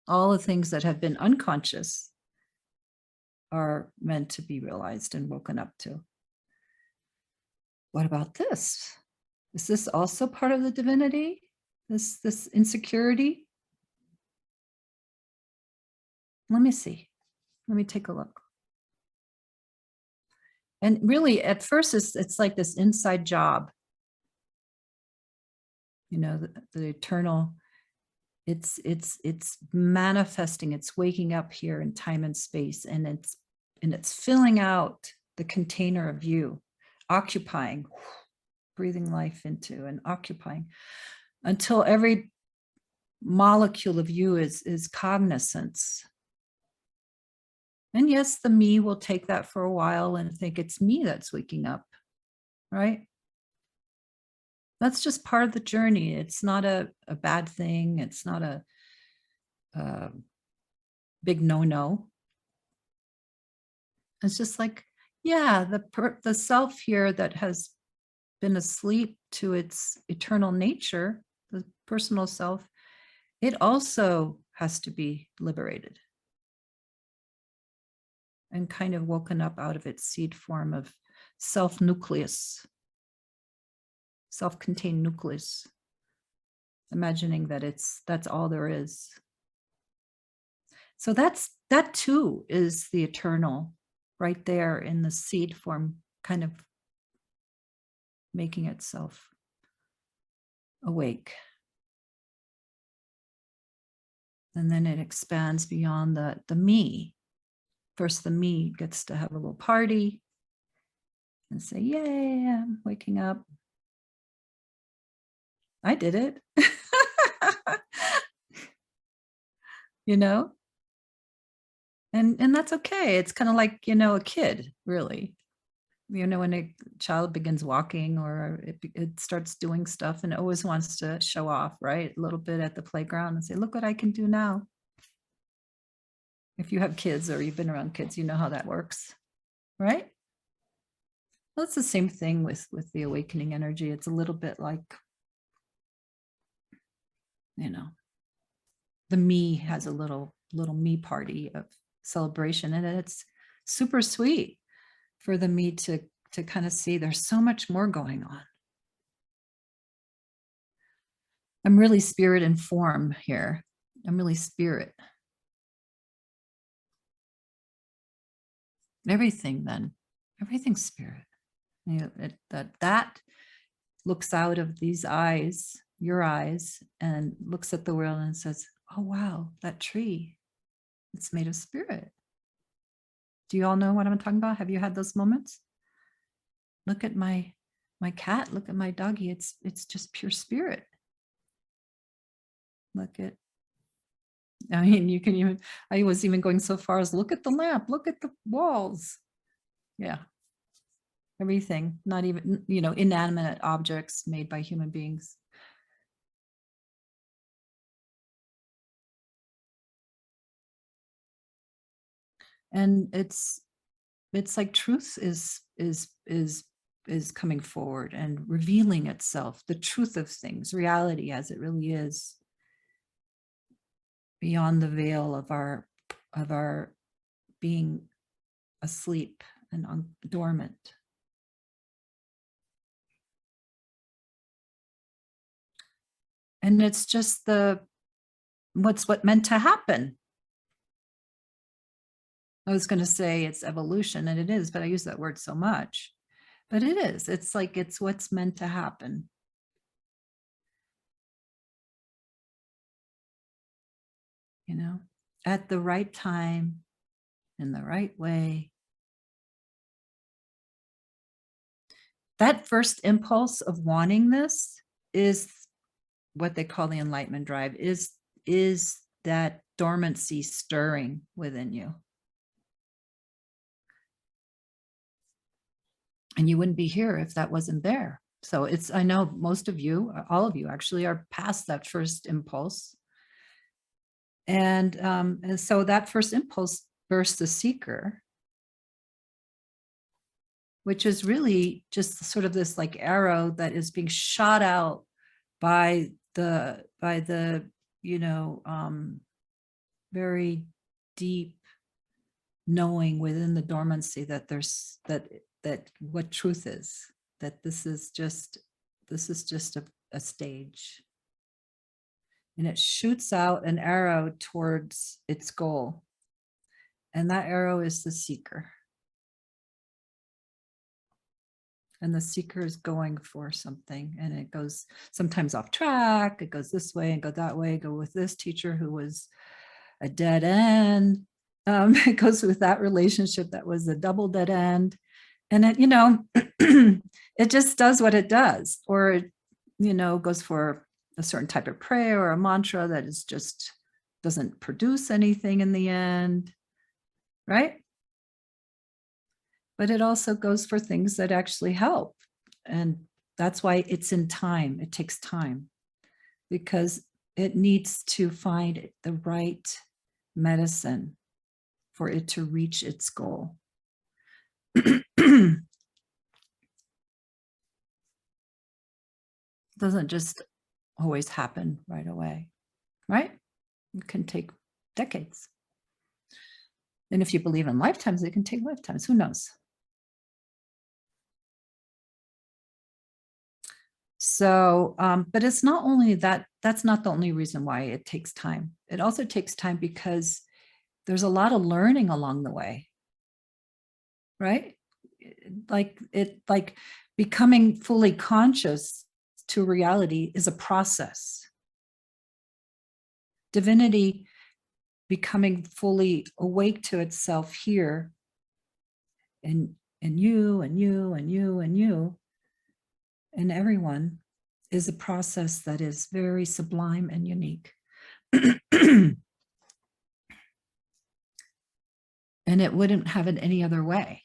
All the things that have been unconscious are meant to be realized and woken up to. What about this? Is this also part of the divinity? This insecurity? Let me see. Let me take a look. And really, at first, it's like this inside job. You know, the eternal. It's manifesting. It's waking up here in time and space, and it's filling out the container of you, occupying, breathing life into, and occupying until every molecule of you is cognizance. And yes, the me will take that for a while and think it's me that's waking up, right? That's just part of the journey. It's not a bad thing. It's not a big no-no. It's just like, yeah, the self here that has been asleep to its eternal nature, the personal self, it also has to be liberated and kind of woken up out of its seed form of self-nucleus, self-contained nucleus, imagining that that's all there is. So that too is the eternal right there in the seed form, kind of making itself awake. And then it expands beyond the me. First, the me gets to have a little party and say, yay, I'm waking up. I did it. You know? And that's okay. It's kind of like, you know, a kid, really. You know, when a child begins walking or it starts doing stuff and it always wants to show off, right? A little bit at the playground and say, look what I can do now. If you have kids or you've been around kids, you know how that works, right? Well, it's the same thing with the awakening energy. It's a little bit like, you know, the me has a little me party of celebration, and it's super sweet for the me to kind of see there's so much more going on. I'm really spirit and form here. I'm really spirit. Everything then, everything's spirit. You know, that looks out of these eyes, your eyes, and looks at the world and says, oh, wow, that tree, it's made of spirit. Do you all know what I'm talking about? Have you had those moments? Look at my cat, look at my doggy. It's just pure spirit. Look at, I mean, you can even, I was even going so far as look at the lamp, look at the walls. Yeah. Everything, not even, you know, inanimate objects made by human beings. And it's like truth is coming forward and revealing itself, the truth of things, reality as it really is, beyond the veil of our being asleep and dormant. And it's just what meant to happen. I was going to say it's evolution, and it is, but I use that word so much. But it is. It's like it's what's meant to happen. You know, at the right time, in the right way. That first impulse of wanting this is what they call the enlightenment drive, is that dormancy stirring within you. And you wouldn't be here if that wasn't there. So it's, I know most of you, all of you actually, are past that first impulse. And so that first impulse bursts the seeker, which is really just sort of this like arrow that is being shot out by the you know, very deep knowing within the dormancy that there's that what truth is, that this is just a stage, and it shoots out an arrow towards its goal, and that arrow is the seeker, and the seeker is going for something, and it goes sometimes off track, it goes this way and go that way, go with this teacher who was a dead end. It goes with that relationship that was a double dead end, and it, it just does what it does, or it, goes for a certain type of prayer or a mantra that is just doesn't produce anything in the end, right? But it also goes for things that actually help, and that's why it's in time. It takes time because it needs to find the right medicine for it to reach its goal. Doesn't just always happen right away, right? It can take decades. And if you believe in lifetimes, it can take lifetimes. Who knows? So, but it's not only that, that's not the only reason why it takes time. It also takes time because there's a lot of learning along the way, right? Like becoming fully conscious to reality is a process. Divinity becoming fully awake to itself here, and you and you and you and you and everyone, is a process that is very sublime and unique. And it wouldn't have it any other way.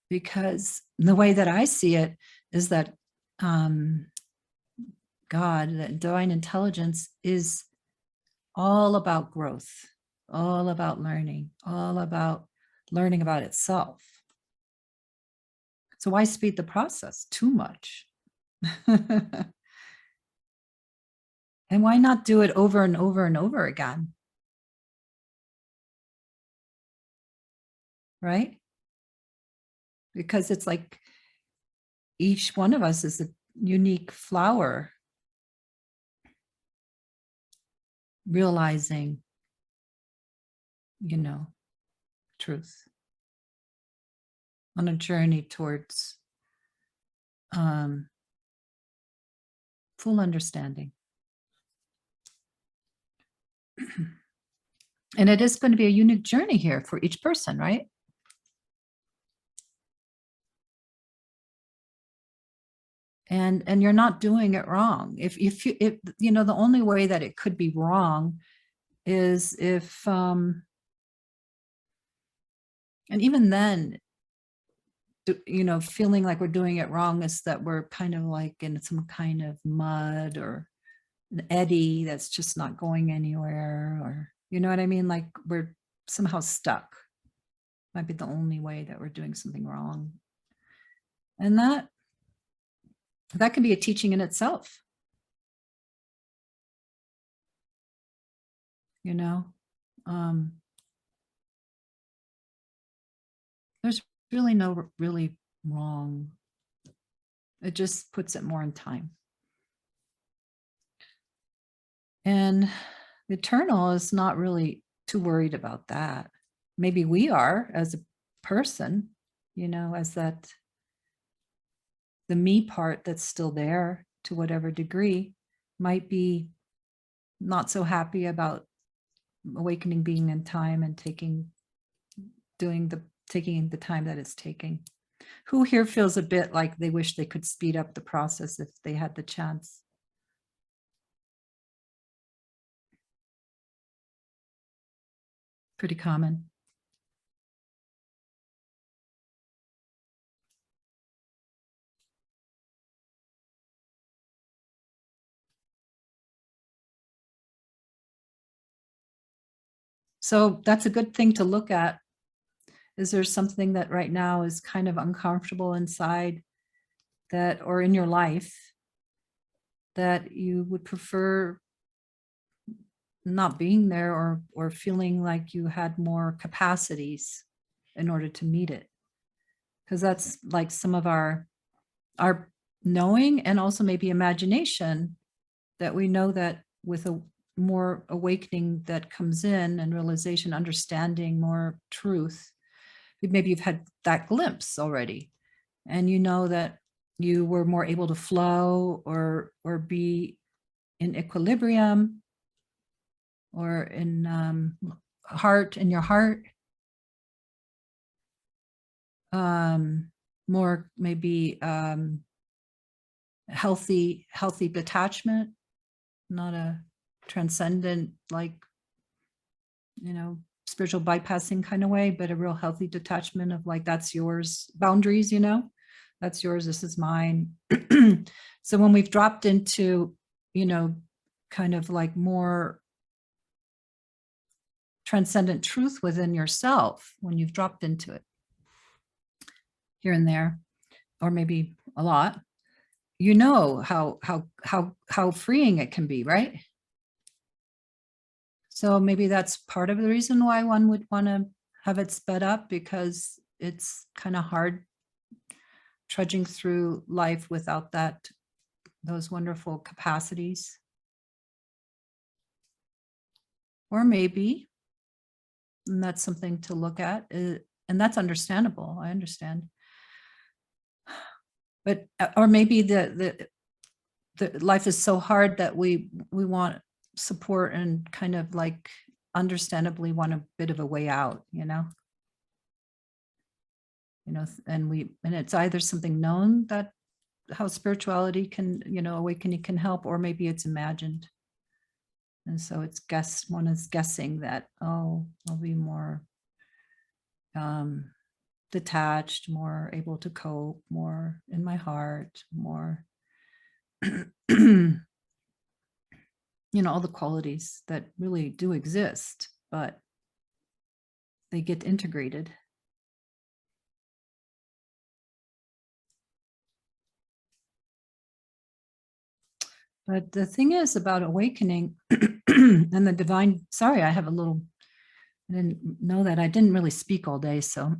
Because the way that I see it is that God, that divine intelligence, is all about growth, all about learning, all about learning about itself. So why speed the process too much? And why not do it over and over and over again? Right? Because it's like each one of us is a unique flower, realizing, truth on a journey towards full understanding. And it is going to be a unique journey here for each person, right? And you're not doing it wrong. If the only way that it could be wrong is if and even then, feeling like we're doing it wrong is that we're kind of like in some kind of mud or an eddy that's just not going anywhere, or you know what I mean? Like we're somehow stuck. Might be the only way that we're doing something wrong. And that can be a teaching in itself. There's really no really wrong. It just puts it more in time. And the eternal is not really too worried about that. Maybe we are as a person, as that the me part that's still there to whatever degree might be not so happy about awakening being in time and taking the time that it's taking. Who here feels a bit like they wish they could speed up the process if they had the chance? Pretty common. So that's a good thing to look at. Is there something that right now is kind of uncomfortable inside that, or in your life, that you would prefer not being there, or feeling like you had more capacities in order to meet it. Because that's like some of our knowing, and also maybe imagination, that we know that with a more awakening that comes in, and realization, understanding more truth, maybe you've had that glimpse already, and you know that you were more able to flow, or be in equilibrium, or in heart, in your heart, more maybe healthy detachment, not a transcendent, like, spiritual bypassing kind of way, but a real healthy detachment of like, that's yours, boundaries, that's yours, this is mine. So when we've dropped into, kind of like more transcendent truth within yourself, when you've dropped into it here and there, or maybe a lot, how freeing it can be, right? So maybe that's part of the reason why one would want to have it sped up, because it's kind of hard trudging through life without those wonderful capacities. Or maybe, and that's something to look at, and that's understandable, I understand. But, or maybe the life is so hard that we want support, and kind of like understandably want a bit of a way out, and it's either something known, that how spirituality can, awakening can help, or maybe it's imagined. And so one is guessing that, oh, I'll be more detached, more able to cope, more in my heart, more all the qualities that really do exist, but they get integrated. But the thing is about awakening and the divine, sorry, I didn't know that. I didn't really speak all day. So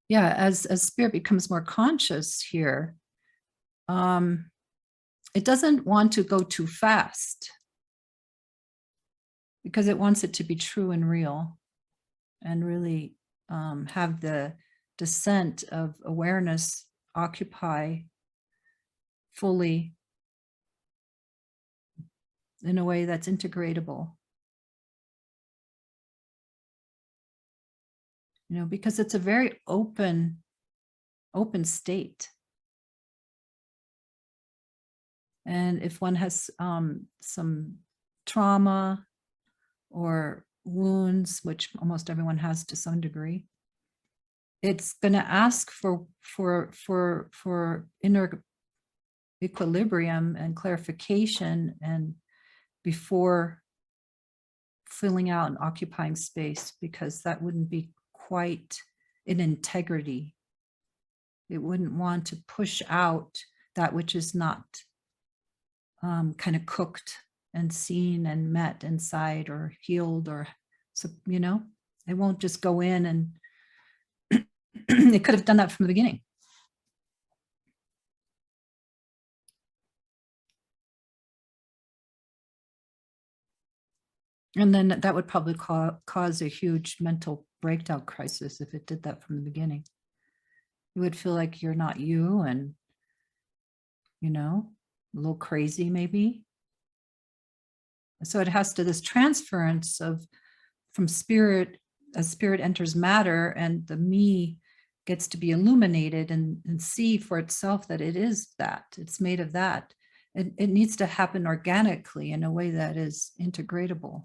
yeah, as spirit becomes more conscious here, it doesn't want to go too fast, because it wants it to be true and real, and really have the descent of awareness occupy fully in a way that's integratable. Because it's a very open state. And if one has some trauma or wounds, which almost everyone has to some degree, it's going to ask for inner equilibrium and clarification, and before filling out and occupying space, because that wouldn't be quite in integrity. It wouldn't want to push out that which is not kind of cooked and seen and met inside, or healed, or so, it won't just go in, and it could have done that from the beginning. And then that would probably cause a huge mental breakdown crisis if it did that from the beginning. You would feel like you're not you, and, a little crazy maybe. So it has to, this transference from spirit, as spirit enters matter, and the me gets to be illuminated, and see for itself that it is that, it's made of that. It needs to happen organically in a way that is integratable.